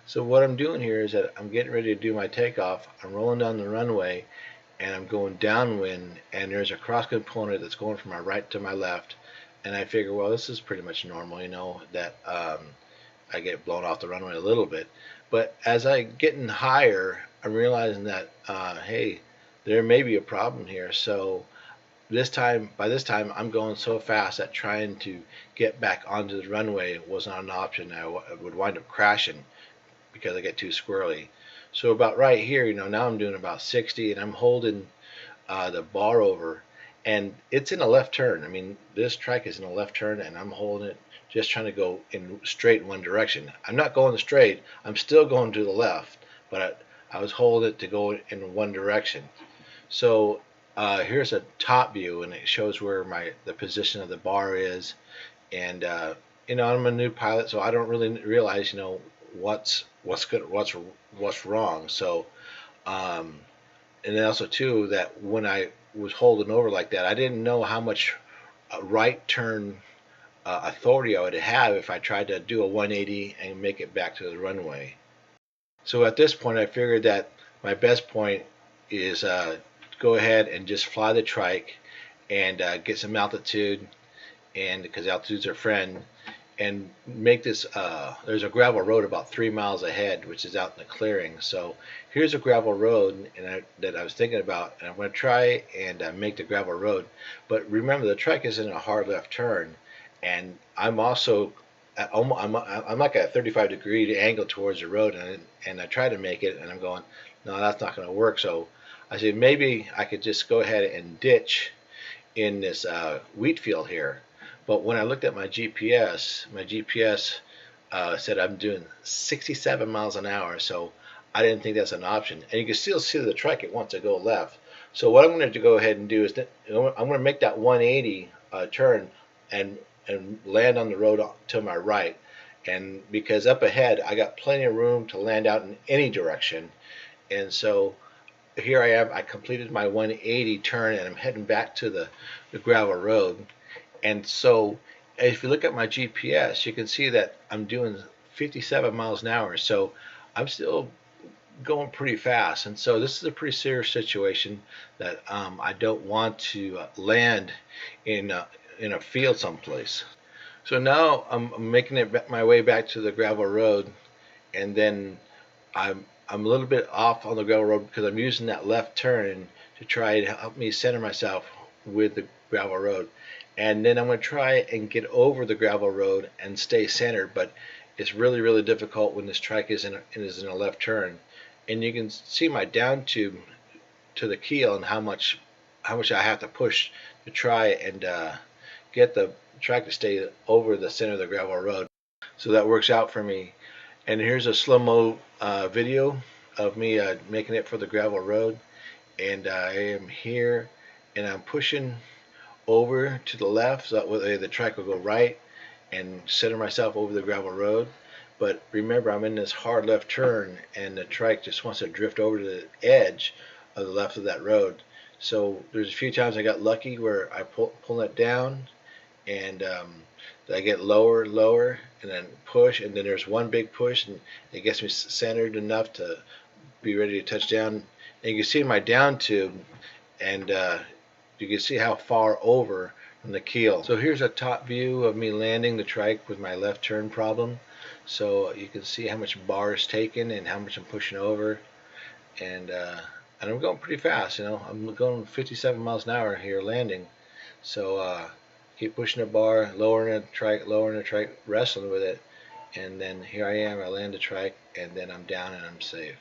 So what I'm doing here is that I'm getting ready to do my takeoff. I'm rolling down the runway and I'm going downwind, and there's a cross component that's going from my right to my left, and I figure, well, this is pretty much normal, that I get blown off the runway a little bit. But as I getting higher, I'm realizing that hey, there may be a problem here. So by this time, I'm going so fast that trying to get back onto the runway was not an option. I would wind up crashing because I get too squirrely. So about right here, now I'm doing about 60, and I'm holding the bar over, and it's in a left turn. I mean, this trike is in a left turn, and I'm holding it, just trying to go in straight in one direction. I'm not going straight. I'm still going to the left, but I was holding it to go in one direction. So here's a top view, and it shows where the position of the bar is. And I'm a new pilot, so I don't really realize what's good, what's wrong. So and then also too, that when I was holding over like that, I didn't know how much right turn authority I would have if I tried to do a 180 and make it back to the runway. So at this point, I figured that my best point is go ahead and just fly the trike and get some altitude, and because altitude's our friend, and make this. There's a gravel road about 3 miles ahead, which is out in the clearing. So here's a gravel road, that I was thinking about, and I'm going to try and make the gravel road. But remember, the trike is in a hard left turn, and I'm also I'm like a 35-degree angle towards the road, and I try to make it, and I'm going, no, that's not going to work. So I said maybe I could just go ahead and ditch in this wheat field here. But when I looked at my GPS said I'm doing 67 miles an hour, so I didn't think that's an option. And you can still see the trike, it wants to go left. So what I'm going to go ahead and do is I'm going to make that 180 turn and land on the road to my right. And because up ahead I got plenty of room to land out in any direction. And so here I am, I completed my 180 turn, and I'm heading back to the gravel road. And so if you look at my GPS, you can see that I'm doing 57 miles an hour. So I'm still going pretty fast. And so this is a pretty serious situation that I don't want to land in a field someplace. So now I'm making it my way back to the gravel road, and then I'm a little bit off on the gravel road because I'm using that left turn to try to help me center myself with the gravel road. And then I'm going to try and get over the gravel road and stay centered, but it's really, really difficult when this trike is in a left turn. And you can see my down tube to the keel and how much I have to push to try and get the trike to stay over the center of the gravel road. So that works out for me. And here's a slow-mo video of me making it for the gravel road. And I am here, and I'm pushing over to the left, so that way the trike will go right, and center myself over the gravel road. But remember, I'm in this hard left turn, and the trike just wants to drift over to the edge of the left of that road. So there's a few times I got lucky where I pull it down, and I get lower, and then push, and then there's one big push, and it gets me centered enough to be ready to touch down. And you can see my down tube, and you can see how far over from the keel. So here's a top view of me landing the trike with my left turn problem. So you can see how much bar is taken and how much I'm pushing over, and I'm going pretty fast. I'm going 57 miles an hour here landing. So keep pushing the bar, lowering the trike, wrestling with it, and then here I am. I land the trike, and then I'm down and I'm safe.